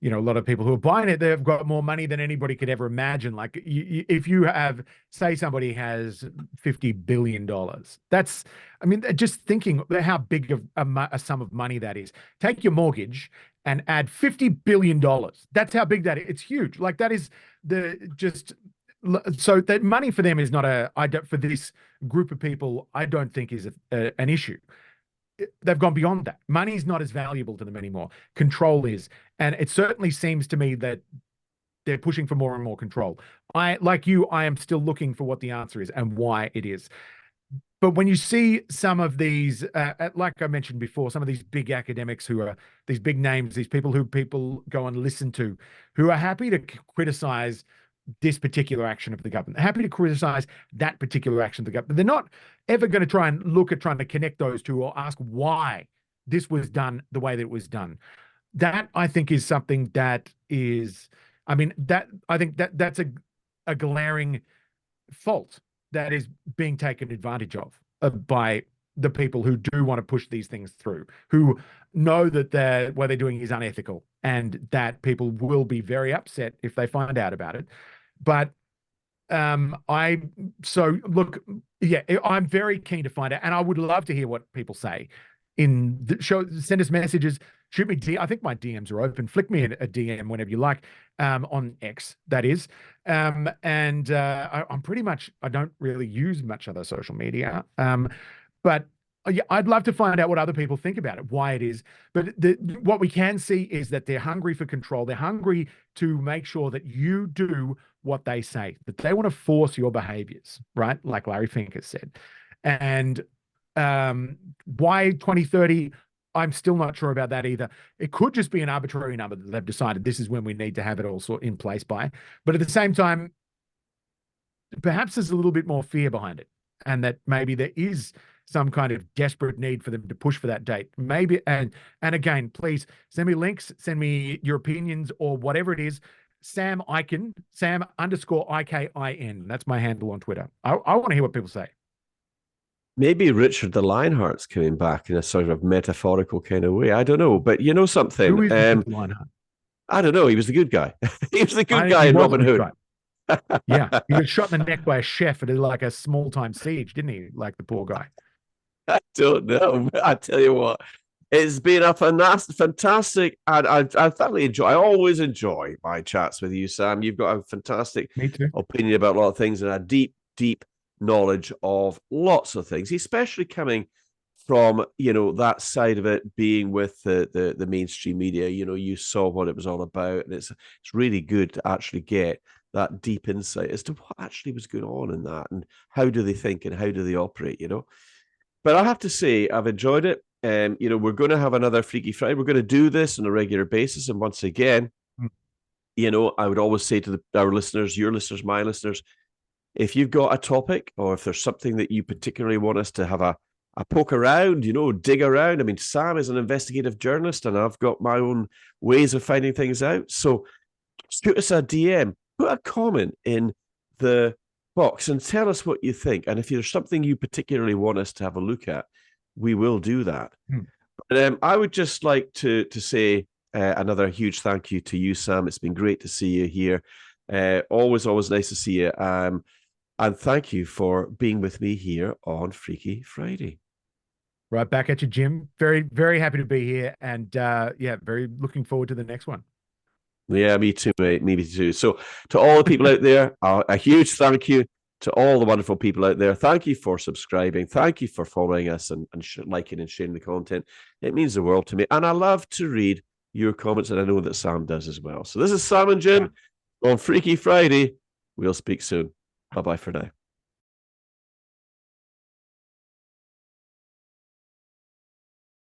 a lot of people who are buying it. They've got more money than anybody could ever imagine. Like if you have, say, somebody has $50 billion, that's, I mean, just thinking how big of a sum of money that is. Take your mortgage and add $50 billion. That's how big that is. It's huge. Like that is so that money for them is not for this group of people, I don't think is an issue. They've gone beyond that. Money's not as valuable to them anymore. Control is. And it certainly seems to me that they're pushing for more and more control. Like you, I am still looking for what the answer is and why it is. But when you see some of these, like I mentioned before, some of these big academics who are these big names, these people who people go and listen to, who are happy to criticize this particular action of the government, happy to criticize that particular action of the government. They're not ever going to try and look at trying to connect those two or ask why this was done the way that it was done. That I think is something that is, I mean, I think that's a glaring fault that is being taken advantage of by the people who do want to push these things through, who know that what they're doing is unethical and that people will be very upset if they find out about it. But look, yeah, I'm very keen to find out, and I would love to hear what people say in the show. Send us messages, shoot me. I think my DMs are open. Flick me a DM whenever you like, on X, that is. I'm pretty much, I don't really use much other social media, but yeah, I'd love to find out what other people think about it, why it is. But what we can see is that they're hungry for control. They're hungry to make sure that you do what they say, that they want to force your behaviors, right? Like Larry Fink has said. And why 2030? I'm still not sure about that either. It could just be an arbitrary number that they've decided this is when we need to have it all sort in place by. But at the same time, perhaps there's a little bit more fear behind it, and that maybe there is some kind of desperate need for them to push for that date. Maybe, and again, please send me links, send me your opinions or whatever it is. Sam Ikin, Sam_IKIN. That's my handle on Twitter. I want to hear what people say. Maybe Richard the Lionheart's coming back in a sort of metaphorical kind of way. I don't know, but you know something. Who is Richard the Lionheart? I don't know. He was the good guy. He was the good guy in Robin Hood. Yeah, he was shot in the neck by a chef at like a small-time siege, didn't he? Like the poor guy. I don't know. I tell you what, it's been a fantastic, and I thoroughly enjoy. I always enjoy my chats with you, Sam. You've got a fantastic opinion about a lot of things and a deep, deep knowledge of lots of things, especially coming from that side of it, being with the mainstream media. You saw what it was all about, and it's really good to actually get that deep insight as to what actually was going on in that and how do they think and how do they operate. But I have to say, I've enjoyed it. We're going to have another Freaky Friday. We're going to do this on a regular basis. And once again, I would always say to our listeners, your listeners, my listeners, if you've got a topic or if there's something that you particularly want us to have a poke around, dig around. I mean, Sam is an investigative journalist and I've got my own ways of finding things out. So shoot us a DM, put a comment in the box and tell us what you think. And if there's something you particularly want us to have a look at, we will do that. But I would just like to say another huge thank you to you, Sam. It's been great to see you here. Always nice to see you. And thank you for being with me here on Freaky Friday. Right back at you, Jim. Very, very happy to be here. And very looking forward to the next one. Yeah, me too, mate. Me too. So to all the people out there, a huge thank you to all the wonderful people out there. Thank you for subscribing. Thank you for following us and liking and sharing the content. It means the world to me. And I love to read your comments, and I know that Sam does as well. So this is Sam and Jim on Freaky Friday. We'll speak soon. Bye-bye for now.